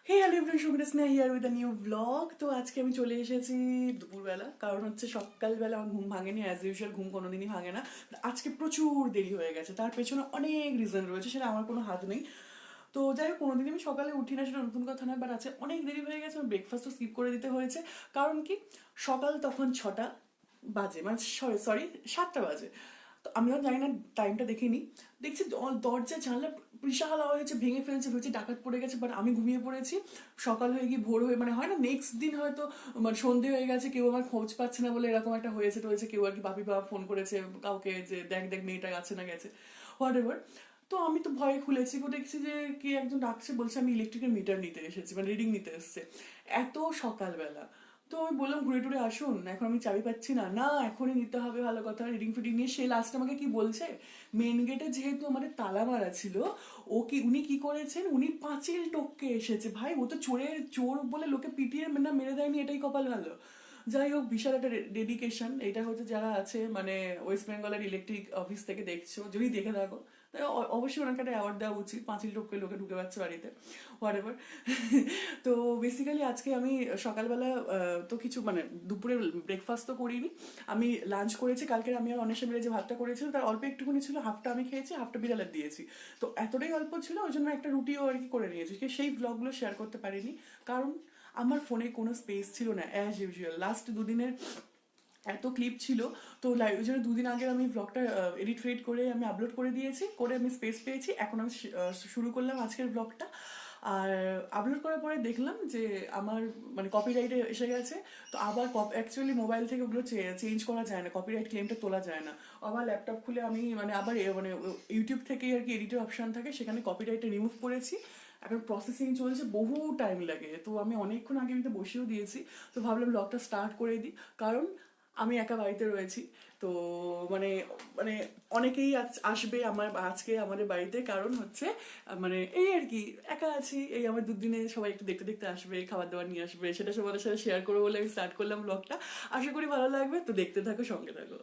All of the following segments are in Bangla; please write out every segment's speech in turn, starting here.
হে হ্যালো এভরিওয়ান, শুভেচ্ছা Sneha here with a new blog. তো আজকে আমি চলে এসেছি দুপুরবেলা, কারণ হচ্ছে সকালবেলা আমার ঘুম ভাঙেনি, অ্যাজ ইউজুয়াল ঘুম কোনোদিনই ভাঙে না। আজকে প্রচুর দেরি হয়ে গেছে, তার পেছনে অনেক রিজন রয়েছে, সেটা আমার কোনো হাত নেই। তো যাই হোক, কোনোদিন আমি সকালে উঠি না, সেটা নতুন কথা নয়, বাট আজকে অনেক দেরি হয়ে গেছে, আমার ব্রেকফাস্টও স্কিপ করে দিতে হয়েছে। কারণ কি, সকাল তখন 6টা বাজে, মানে সরি সরি 7টা বাজে। তো আমিও জানি না, টাইমটা দেখিনি। দেখছি দরজা জানলা বিশাল আওয়াজ হচ্ছে, ভেঙে ফেলছে, ভেবেছি ডাকাত পড়ে গেছে, বাট আমি ঘুমিয়ে পড়েছি। সকাল হয়ে গিয়ে ভোর হয়ে, মানে হয় না নেক্সট দিন হয়তো মানে সন্ধে হয়ে গেছে, কেউ আমার খোঁজ পাচ্ছে না বলে এরকম একটা হয়েছে, কেউ আর কি বাপি বাবা ফোন করেছে কাউকে যে দেখ দেখ মেয়েটা আছে না গেছে, হোয়াট এভার। তো আমি তো ভয়ে খুলেছি, দেখছি যে কি একজন ডাকছে, বলছে আমি ইলেকট্রিকের মিটার নিতে এসেছি, মানে রিডিং নিতে এসেছে এত সকালবেলা। তো আমি বললাম ঘুরে টুরে আসুন, এখন আমি চাবি পাচ্ছি না, না এখনই নিতে হবে, ভালো কথা, রিডিং ফিডিং নিয়ে। সে লাস্ট আমাকে কি বলছে, মেন গেটে যেহেতু আমাদের তালা মারা ছিল, উনি কি করেছেন, উনি পাঁচিল টপকে এসেছে। ভাই ও তো চোর বলে লোকে পিটিয়ে না মেরে দেয়নি, এটাই কপাল ভালো। যাই হোক, বিশাল একটা ডেডিকেশন এটা হচ্ছে, যারা আছে মানে ওয়েস্ট বেঙ্গলের ইলেকট্রিক অফিস থেকে দেখছো, যদি দেখে থাকো, তাই অবশ্যই ওনাকে একটা অ্যাওয়ার্ড দেওয়া উচিত, পাঁচিল টপকে লোকে ঢুকে পাচ্ছে বাড়িতে, হোয়াট এভার। তো বেসিক্যালি আজকে আমি সকালবেলা তো কিছু মানে দুপুরে ব্রেকফাস্ট তো করিনি, আমি লাঞ্চ করেছি। কালকে আমি আর অনেক মিলে যে ভাতটা করেছিলাম তার অল্প একটুখানি ছিল, হাফটা আমি খেয়েছি, হাফটা বিড়ালের দিয়েছি। তো এতটাই অল্প ছিল, ওই জন্য একটা রুটিও আর কি করে নিয়েছি। সেই ব্লগগুলো শেয়ার করতে পারিনি, কারণ আমার ফোনে কোনো স্পেস ছিল না, অ্যাজ ইউজুয়াল লাস্ট দুদিনের এত ক্লিপ ছিল। তো ওই জন্য দুদিন আগে আমি ব্লগটা এডিট ফেডিট করে আমি আপলোড করে দিয়েছি, করে আমি স্পেস পেয়েছি। এখন আমি শুরু করলাম আজকের ব্লগটা। আর আপলোড করার পরে দেখলাম যে আমার মানে কপিরাইটে এসে গেছে। তো আবার অ্যাকচুয়ালি মোবাইল থেকে ওগুলো চেঞ্জ করা যায় না, কপিরাইট ক্লেমটা তোলা যায় না। আবার ল্যাপটপ খুলে আমি মানে আবার মানে ইউটিউব থেকেই আর কি এডিটের অপশান থাকে, সেখানে কপিরাইটটা রিমুভ করেছি। এখন প্রসেসিং চলছে, বহু টাইম লাগে। তো আমি অনেকক্ষণ আগে আমি তো বসেও দিয়েছি। তো ভাবলাম ব্লগটা স্টার্ট করে দিই, কারণ আমি একা বাড়িতে রয়েছি। তো মানে মানে অনেকেই আসবে আমার আজকে আমাদের বাড়িতে, কারণ হচ্ছে মানে এই আর কি একা আছি, এই আমার দুদিনে সবাই একটু দেখতে দেখতে আসবে, খাবার দাবার নিয়ে আসবে, সেটা সবার সাথে শেয়ার করবো বলে আমি স্টার্ট করলাম ব্লগটা। আশা করি ভালো লাগবে, তো দেখতে থাকো, সঙ্গে থাকো।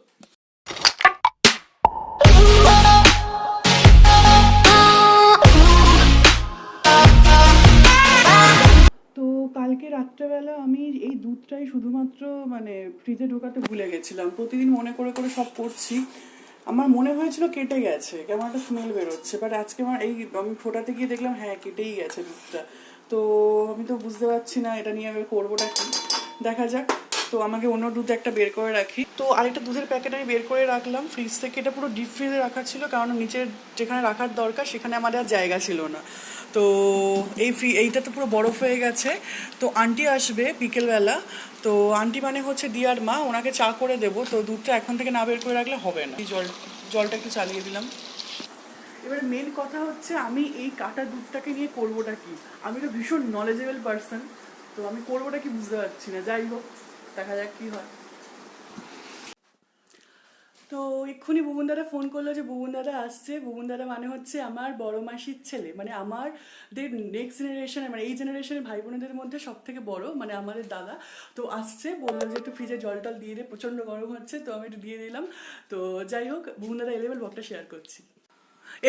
তো কালকে রাত্রেবেলা আমি এই দুধটাই শুধুমাত্র মানে ফ্রিজে ঢোকাতে ভুলে গেছিলাম। প্রতিদিন মনে করে করে সব করছি, আমার মনে হয়েছিল কেটে গেছে, কেমন একটা স্মেল বেরোচ্ছে, বাট আজকে আমার এই আমি ফোটাতে গিয়ে দেখলাম হ্যাঁ কেটেই গেছে দুধটা। তো আমি তো বুঝতে পারছি না এটা নিয়ে আমি করবোটা কি, দেখা যাক। তো আমাকে অন্য দুধ একটা বের করে রাখি। তো আরেকটা দুধের প্যাকেট আমি বের করে রাখলাম ফ্রিজ থেকে, এটা পুরো ডিপ ফ্রিজে রাখা ছিল, কারণ নিচের যেখানে রাখার দরকার সেখানে আমাদের আর জায়গা ছিল না। তো এইটা তো পুরো বরফ হয়ে গেছে। তো আন্টি আসবে বিকেলবেলা, তো আন্টি মানে হচ্ছে দিয়ার মা, ওনাকে চা করে দেবো। তো দুধটা এখন থেকে না বের করে রাখলে হবে না। এই জলটা একটু চালিয়ে দিলাম। এবারে মেন কথা হচ্ছে আমি এই কাটা দুধটাকে নিয়ে করবোটা কি। আমি তো ভীষণ নলেজেবল পার্সন, তো আমি করবোটা কি বুঝতে পারছি না। যাই হোক, দেখা যাক কি হয়। তো এক্ষুনি বুবন দাদা ফোন করলো যে বুবন দাদা আসছে। বুবন দাদা মানে হচ্ছে আমার বড় মাসির ছেলে, মানে আমাদের নেক্সট জেনারেশনে, মানে এই জেনারেশনের ভাই বোনেদের মধ্যে সব থেকে বড়, মানে আমাদের দাদা। তো আসছে, বললো যে একটু ফ্রিজে জল টল দিয়ে দে, প্রচণ্ড গরম হচ্ছে। তো আমি একটু দিয়ে দিলাম। তো যাই হোক, বুবন দাদা এলেবেল ব্লগটা শেয়ার করছি।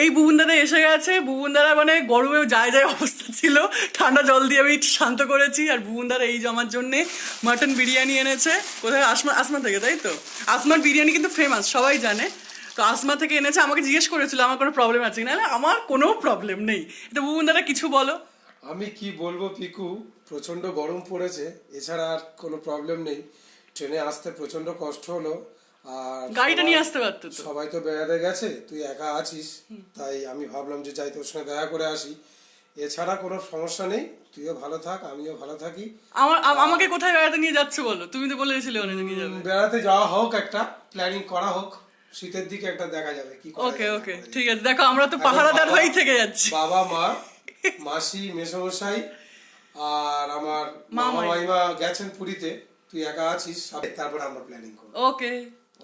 এই বুবুন দাদা এসে গেছে। বুবুন দাদা মানে গরমে যায় যায় অবস্থা ছিল, ঠান্ডা জল দিয়ে আমি শান্ত করেছি। আর বুবুন দাদা এই জমার জন্যে মাটন বিরিয়ানি এনেছে। কোথায়? আসমা থেকে, তাই তো? আসমার বিরিয়ানি কিন্তু ফেমাস, সবাই জানে। তো আসমা থেকে এনেছে, আমাকে জিজ্ঞেস করেছিল আমার কোনো প্রবলেম আছে কিনা। আমার কোনো প্রবলেম নেই। তো বুবুন দাদা কিছু বলো। আমি কি বলবো পিকু, প্রচন্ড গরম পড়েছে, এছাড়া আর কোনো প্রবলেম নেই। ট্রেনে আসতে প্রচন্ড কষ্ট হলো। আর গাড়িটা নিয়ে আসতে পারতো তো। সবাই তো বেড়াতে গেছে, তুই একা আছিস, তাই আমি ভাবলাম যে যাই তোর সঙ্গে দেখা করে আসি। এছাড়া কোনো সমস্যা নেই, তুইও ভালো থাক, আমিও ভালো থাকি। আমাকে কোথায় বেড়াতে নিয়ে যাচ্ছে বলো? তুমি তো বলেছিলে ওখানে নিয়ে যাবে। বেড়াতে যাওয়া হোক, একটা প্ল্যানিং করা হোক, শীতের দিকে একটা দেখা যাবে কি করা ওকে যায় না ওকে, করা যায়। ঠিক আছে। দেখো আমরা তো এখন পাহারাদার হয়েই থেকে যাচ্ছি। বাবা মা, মাসি, মেসমশাই আর আমার মামা মামাই। মাইমা গেছেন পুরীতে, তুই একা আছিস, তারপরে আমরা প্ল্যানিং করবো। ওকে,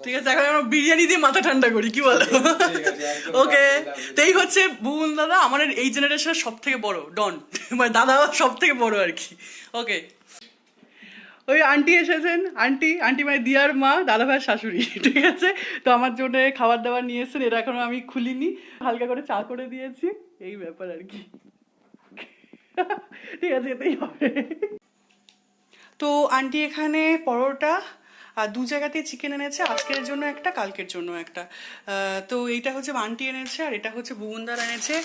ঠিক আছে। এখন আমরা বিরিয়ানি দিয়ে মাথা ঠান্ডা করি, কি বলো? ঠিক আছে, একদম ওকে। দিলাম। তো এই হচ্ছে বুবুন দাদা, আমাদের এই জেনারেশনের সব থেকে বড় ডন, মানে দাদা সব থেকে বড় আর কি। ওকে, ওই আন্টি এসেছেন। আন্টি আন্টি মানে দিয়ার মা, দাদা ভাইয়ের শাশুড়ি, ঠিক আছে। তো আমার জন্য খাবার দাবার নিয়ে এসেছেন, এটা এখনো আমি খুলিনি, হালকা করে চা করে দিয়েছি, এই ব্যাপার আর কি। ঠিক আছে, এতেই হবে। তো আন্টি এখানে পরোটা আর দু জায়গাতেই চিকেন এনেছে, আজকের জন্য একটা, কালকের জন্য একটা। তো এইটা হচ্ছে আন্টি এনেছে, আর এটা হচ্ছে বুবনদার এনেছে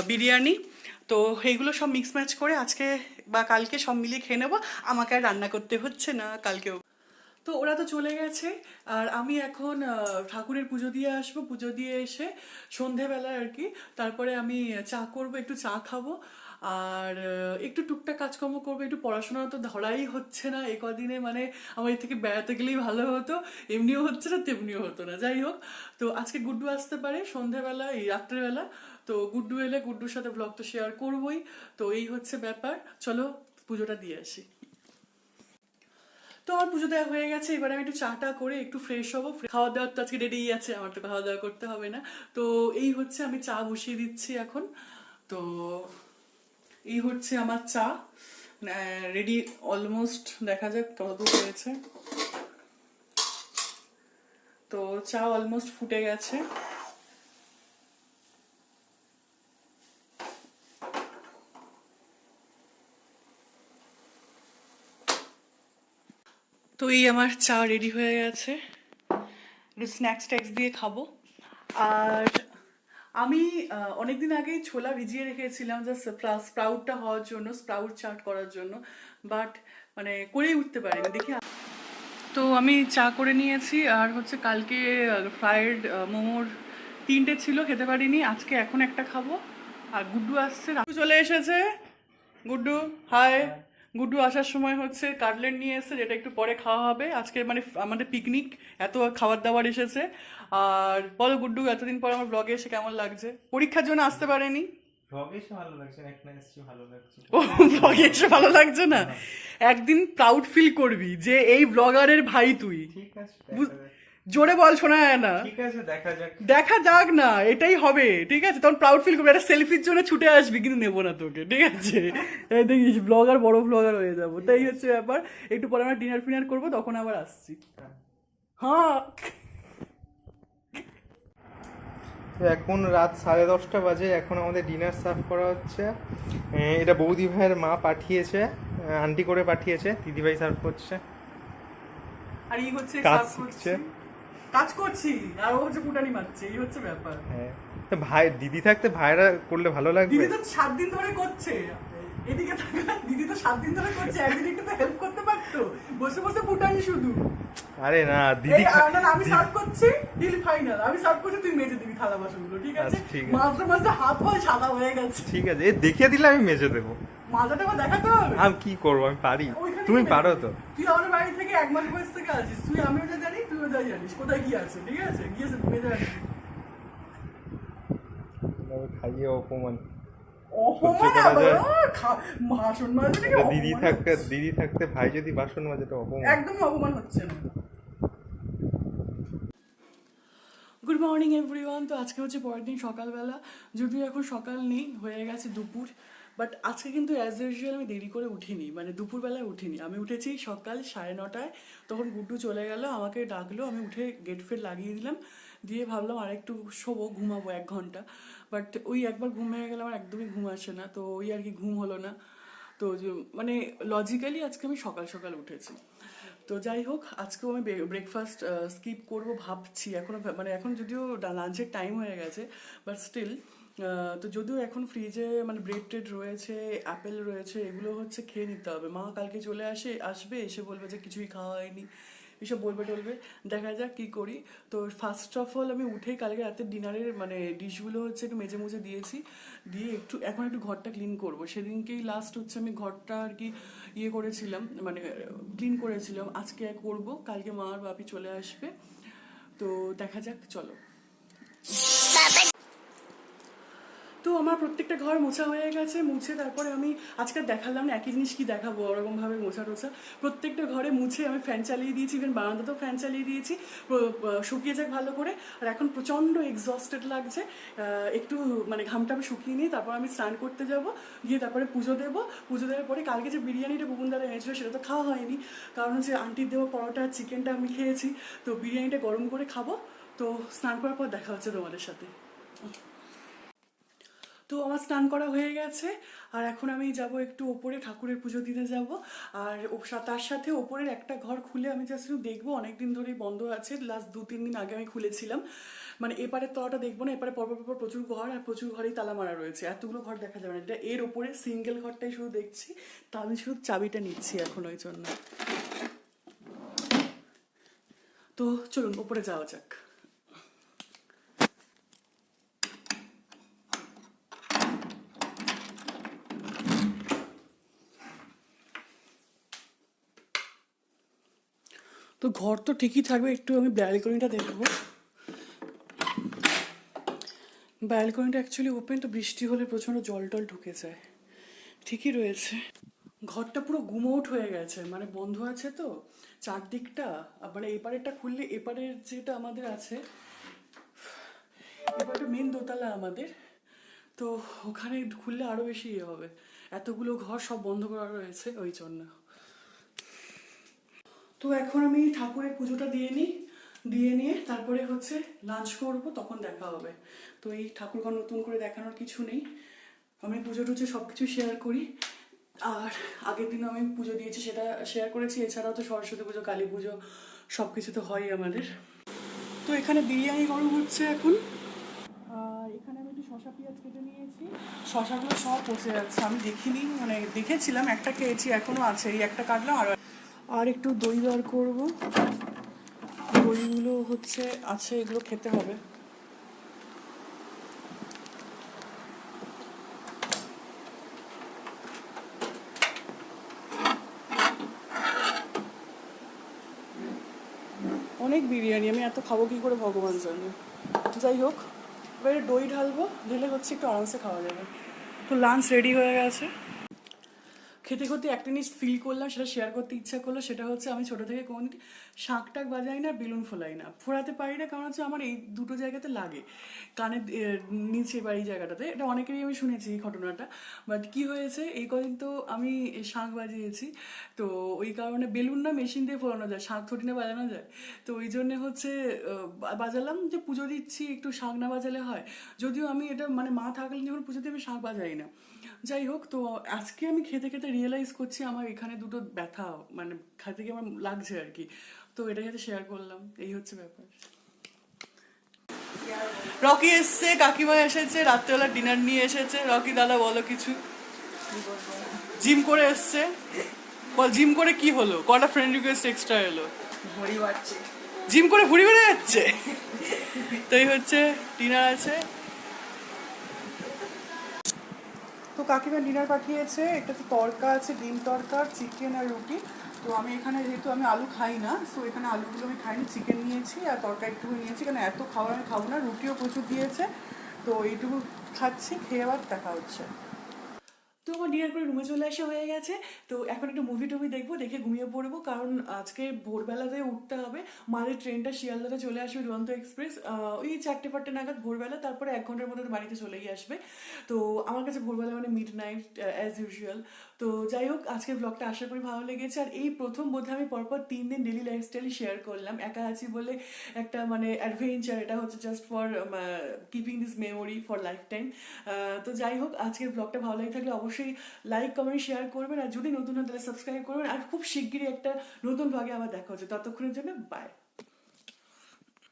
বিরিয়ানি। তো এইগুলো সব মিক্স ম্যাচ করে আজকে বা কালকে সব মিলিয়ে খেয়ে নেবো। আমাকে আর রান্না করতে হচ্ছে না কালকেও। তো ওরা তো চলে গেছে, আর আমি এখন ঠাকুরের পুজো দিয়ে আসবো। পুজো দিয়ে এসে সন্ধেবেলায় আর কি, তারপরে আমি চা করব, একটু চা খাবো, আর একটু টুকটাক কাজকর্ম করবো। একটু পড়াশোনা তো ধরাই হচ্ছে না এ কদিনে, মানে আমার এর থেকে বেড়াতে গেলেই ভালো হতো, এমনিও হচ্ছে না তেমনিও হতো না। যাই হোক, তো আজকে গুড্ডু আসতে পারে সন্ধেবেলা, এই রাত্রেবেলা। তো গুড্ডু এলে গুড্ডুর সাথে ব্লগ তো শেয়ার করবোই। তো এই হচ্ছে ব্যাপার, চলো পুজোটা দিয়ে আসি। তো আমার পুজো দেওয়া হয়ে গেছে, এবার আমি একটু চাটা করে একটু ফ্রেশ হবো। খাওয়া দাওয়ার তো আজকে রেডি আছে, আমার তো খাওয়া দাওয়া করতে হবে না। তো এই হচ্ছে, আমি চা বসিয়ে দিচ্ছি এখন। তো এই হচ্ছে আমার চা রেডি অলমোস্ট, দেখা যাক কতদূর হয়েছে। তো চা অলমোস্ট ফুটে গেছে। তো এই আমার চা রেডি হয়ে গেছে, একটু স্ন্যাক্স ট্যাক্স দিয়ে খাবো। আর আমি অনেকদিন আগেই ছোলা ভিজিয়ে রেখেছিলাম যে স্প্রাউটটা হওয়ার জন্য, স্প্রাউট চাট করার জন্য, বাট মানে করেই উঠতে পারিনি, দেখি। তো আমি চা করে নিয়েছি, আর হচ্ছে কালকে ফ্রাইড মোমোর 3টে ছিল, খেতে পারিনি, আজকে এখন একটা খাবো। আর গুড্ডু আসছে, রাজু চলে এসেছে। গুড্ডু হাই। গুড্ডু আসার সময় হচ্ছে কাটলেট নিয়ে এসেছে, যেটা একটু পরে খাওয়া হবে। আজকে মানে আমাদের পিকনিক, এত খাবার দাবার এসেছে। আর বলো গুড্ডু, এতদিন পর আমার ব্লগে এসে কেমন লাগছে? পরীক্ষার জন্য আসতে পারেনি। ব্লগে এসে ভালো লাগছে না, একটা এসেছি ভালো লাগছে। ও, ব্লগে এসে ভালো লাগছে না? একদিন প্রাউড ফিল করবি যে এই ব্লগারের ভাই তুই। ঠিক আছে, জোরে বল, শোনা যায় না। ঠিক আছে, দেখা যাক। দেখা যাক না, এটাই হবে, ঠিক আছে? তখন প্রাউড ফিল করবি, একটা সেলফির জন্য ছুটে আসবি, কিন্তু নেবো না তোকে, ঠিক আছে? এই দেখিস ব্লগার, বড় ব্লগার হয়ে যাবো। তাই হচ্ছে ব্যাপার। একটু পরে আমরা ডিনার ফিনার করবো, তখন আবার আসছি। হ্যাঁ। তো এখন রাত 10:30 বাজে, এখন আমাদের ডিনার সার্ভ করা হচ্ছে। এটা বৌদি ভাইয়ের মা পাঠিয়েছে, আন্টি করে পাঠিয়েছে, দিদিভাই সার্ভ করছে। আর এই হচ্ছে কাজ সার্ভ করছি, শিখছে। কাজ করছি, আর ও হচ্ছে ফুটানি মারছে, এই হচ্ছে ব্যাপার। হ্যাঁ, তো ভাই দিদি থাকতে ভাইরা করলে ভালো লাগবে। দিদি তো 7 দিন ধরে করছে, এদিকে থাকা দিদি তো 7 দিন ধরে করছে, একদিন একটু তো হেল্প করতে পারতো, বসে বসে ফুটানি শুধু। আরে না দিদি, আমি সার্ভ করছি, ডিল ফাইনাল। আমি সার্ভ করছি, তুই মেজে দিবি থালা বাসনগুলো, ঠিক আছে? আচ্ছা, ঠিক আছে। মাঝে মাঝে হাত পা সাদা হয়ে গেছে। ঠিক আছে, এ দেখিয়ে দিলে আমি মেজে দেবো। মাজাটা আবার দেখাতে হবে। আমি কি করবো, আমি পারি। ওইখানে তুমি গিয়ে পারো মেজে তো। দিবি। তুই আমার বাড়ি থেকে 1 মাস বয়স থেকে আছিস, তুই আমিও যা জানি তুইও যা জানিস কোথায় কি আছে, ঠিক আছে? গিয়ে মেজে রাখবি। খাইয়ে অপমান। অপমান সহ্য করা আবার, যায়? ভাষণ মাজে নাকি দিদি অপমান থাকতে হচ্ছে? দিদি থাকতে ভাই যদি বাসন মাজে তো অপমান। একদমই অপমান হচ্ছে না। Good morning everyone. তো আজকে হচ্ছে পরের দিন সকালবেলা, যদিও এখন সকাল নেই, হয়ে গেছে দুপুর। বাট আজকে কিন্তু অ্যাজ ইউজুয়াল আমি দেরি করে উঠিনি, মানে দুপুরবেলায় উঠিনি। আমি উঠেছি সকাল 9:30, তখন গুড্ডু চলে গেল, আমাকে ডাকলো, আমি উঠে গেট ফেট লাগিয়ে দিলাম, দিয়ে ভাবলাম আর একটু শোবো, ঘুমাবো 1 ঘন্টা। বাট ওই একবার ঘুম ভেঙে গেলে আমার একদমই ঘুম আসে না, তো ওই আর কি ঘুম হলো না। তো মানে লজিক্যালি আজকে আমি সকাল সকাল উঠেছি। তো যাই হোক, আজকেও আমি ব্রেকফাস্ট স্কিপ করব ভাবছি, এখনো মানে এখন যদিও লাঞ্চের টাইম হয়ে গেছে, বাট স্টিল। তো যদিও এখন ফ্রিজে মানে ব্রেড ট্রেড রয়েছে, অ্যাপেল রয়েছে, এগুলো হচ্ছে খেয়ে নিতে হবে। মা কালকে চলে আসবে, এসে বলবে যে কিছুই খাওয়া হয়নি, এসব বলবে টলবে, দেখা যাক কি করি। তো ফার্স্ট অফ অল আমি উঠেই কালকে রাতের ডিনারের মানে ডিশগুলো হচ্ছে একটু মেজে মুজে দিয়েছি, দিয়ে এখন একটু ঘরটা ক্লিন করব। সেদিনকেই লাস্ট হচ্ছে আমি ঘরটা আর কি ইয়ে করেছিলাম, মানে ক্লিন করেছিলাম। আজকে করব, কালকে মা আর বাপি চলে আসবে, তো দেখা যাক, চলো। তো আমার প্রত্যেকটা ঘর মোছা হয়ে গেছে, মুছে তারপরে আমি আজকাল দেখালাম না, একই জিনিস কি দেখাবো, ওরকমভাবে মোছা টোছা প্রত্যেকটা ঘরে মুছে আমি ফ্যান চালিয়ে দিয়েছি, ইভেন বারান্দাতেও ফ্যান চালিয়ে দিয়েছি, শুকিয়ে যাক ভালো করে। আর এখন প্রচণ্ড এক্সস্টেড লাগছে, একটু মানে ঘামটামে শুকিয়ে নিয়ে তারপর আমি স্নান করতে যাব, গিয়ে তারপরে পুজো দেবো। পুজো দেওয়ার পরে কালকে যে বিরিয়ানিটা বুবুনদারা এনেছিল সেটা তো খাওয়া হয়নি, কারণ হচ্ছে আন্টির দেওয়া পরোটা আর চিকেনটা আমি খেয়েছি, তো বিরিয়ানিটা গরম করে খাবো। তো স্নান করার পর দেখা হচ্ছে তোমাদের সাথে। তো আমার স্নান করা হয়ে গেছে, আর এখন আমি যাব একটু ওপরে ঠাকুরের পুজো দিতে যাব। আর তার সাথে ওপরের একটা ঘর খুলে আমি জাস্ট একটু দেখবো, অনেকদিন ধরেই বন্ধ আছে, লাস্ট 2-3 দিন আগে আমি খুলেছিলাম। মানে এপারের তলাটা দেখবো না, এপারে পরপর পরপর প্রচুর ঘর, আর প্রচুর ঘরেই তালা মারা রয়েছে, এতগুলো ঘর দেখা যাবে না। এটা এর ওপরে সিঙ্গেল ঘরটাই শুধু দেখছি, তা আমি শুধু চাবিটা নিচ্ছি এখন ওই জন্য। তো চলুন ওপরে যাওয়া যাক। তো ঘর তো ঠিকই থাকবে, একটু আমি ব্যালকনিটা দেখবো। ব্যালকনিটা অ্যাকচুয়ালি ওপেন, তো বৃষ্টি হলে প্রচণ্ড জল টল ঢুকে যায়। ঠিকই রয়েছে। ঘরটা পুরো গুমোট হয়ে গেছে, মানে বন্ধ আছে তো চারদিকটা। মানে এপারেরটা খুললে, এপারের যেটা আমাদের আছে, এপারটা মেন দোতলা আমাদের, তো ওখানে খুললে আরো বেশি ইয়ে হবে। এতগুলো ঘর সব বন্ধ করা রয়েছে ওই জন্য। তো এখন আমি ঠাকুরের পুজোটা দিয়ে নিই, দিয়ে নিয়ে তারপরে হচ্ছে লাঞ্চ করব, তখন দেখা হবে। তো এই ঠাকুরঘর নতুন করে দেখানোর কিছু নেই, আমি পুজো টুজো সব কিছু শেয়ার করি। আর আগের দিন আমি পুজো দিয়েছি সেটা শেয়ার করেছি, এছাড়াও তো সরস্বতী পুজো, কালী পুজো সব কিছু তো হয়ই আমাদের। তো এখানে বিরিয়ানি গরম হচ্ছে এখন, আর এখানে আমি একটু শশা পেঁয়াজ কেটে নিয়েছি। শশাগুলো সব পচে যাচ্ছে, আমি দেখিনি, মানে দেখেছিলাম একটা খেয়েছি, এখনো আছে, এই একটা কাটলাম। আর একটু দই বার করবো, দইগুলো হচ্ছে আছে, এগুলো খেতে হবে। অনেক বিরিয়ানি, আমি এত খাবো কি করে ভগবান জানে। যাই হোক, এবারে দই ঢালবো, ঢেলে হচ্ছে একটু আরামসে খাওয়া যাবে। তো লাঞ্চ রেডি হয়ে গেছে। খেতে খেতে একটা জিনিস ফিল করলাম, সেটা শেয়ার করতে ইচ্ছা করলো, সেটা হচ্ছে আমি ছোটো থেকে কোনোদিন শাঁখ টাক বাজাই না, বেলুন ফোলাই না, ফোড়াতে পারি না, কারণ হচ্ছে আমার এই দুটো জায়গাতে লাগে, কানের নিচে বা এই জায়গাটাতে। এটা অনেকেরই আমি শুনেছি এই ঘটনাটা, বাট কি হয়েছে, এই কদিন তো আমি শাঁখ বাজিয়েছি, তো ওই কারণে বেলুন না মেশিন দিয়ে ফোড়ানো যায়, শাঁখ থোটি না বাজানো যায়, তো ওই জন্যে হচ্ছে বাজালাম, যে পুজো দিচ্ছি একটু শাঁখ না বাজালে হয়। যদিও আমি এটা মানে মা থাকলে যখন পুজো দিয়ে আমি শাঁখ বাজাই না। যাই হোক, তো আজকে আমি খেতে খেতে রিয়েলাইজ করছি আমার এখানে দুটো ব্যথা, মানে খেতে গিয়ে আমার লাগছে আর কি, তো এটাই সাথে শেয়ার করলাম, এই হচ্ছে ব্যাপার। রকি এসছে, কাকিমা এসেছে, রাত্রেবেলা ডিনার নিয়ে এসেছে। রকি দাদা বলো কিছু। জিম করে এসছে, বল জিম করে কি হলো, কটা ফ্রেন্ড রিকোয়েস্ট এক্সট্রা এলো, জিম করে ভুড়ি বেড়ে যাচ্ছে। তো এই হচ্ছে ডিনার আছে। তো কাকিমা ডিনার পাঠিয়েছে, এটাতে তরকা আছে, ডিম তরকা, চিকেন আর রুটি। তো আমি এখানে যেহেতু আমি আলু খাই না, সো এখানে আলুগুলো আমি খাইনি, চিকেন নিয়েছি আর তরকা একটু নিয়েছি, কারণ এত খাবার আমি খাবো না। রুটিও প্রচুর দিয়েছে, তো এইটুকু খাচ্ছি, খেয়ে আবার দেখা হচ্ছে। তো আমার ডিনার করে রুমে চলে আসা হয়ে গেছে। তো এখন একটু মুভি টুভি দেখবো, দেখে ঘুমিয়ে পড়বো, কারণ আজকে ভোরবেলাতে উঠতে হবে। মাঝে ট্রেনটা শিয়ালদাতে চলে আসবে, দুরন্ত এক্সপ্রেস, ওই 4টে-5টে নাগাদ ভোরবেলা, তারপরে 1 ঘন্টার মধ্যে বাড়িতে চলেই আসবে। তো আমার কাছে ভোরবেলা মানে মিড নাইট অ্যাজ ইউজুয়াল। তো যাই হোক, আজকের ব্লগটা আশা করি ভালো লেগেছে। আর এই প্রথম বোধহয় আমি পরপর 3 দিন ডেলি লাইফস্টাইল শেয়ার করলাম, একা আছি বলে একটা মানে অ্যাডভেঞ্চার, এটা হচ্ছে just for keeping this memory for life time. তো যাই হোক, আজকের ব্লগটা ভালো লাগে থাকলে অবশ্যই লাইক কমেন্ট শেয়ার করবেন, আর যদি নতুন হন তাহলে সাবস্ক্রাইব করবেন। আর খুব শিগগিরই একটা নতুন ব্লগে আবার দেখা হচ্ছে, ততক্ষণের জন্য বাই।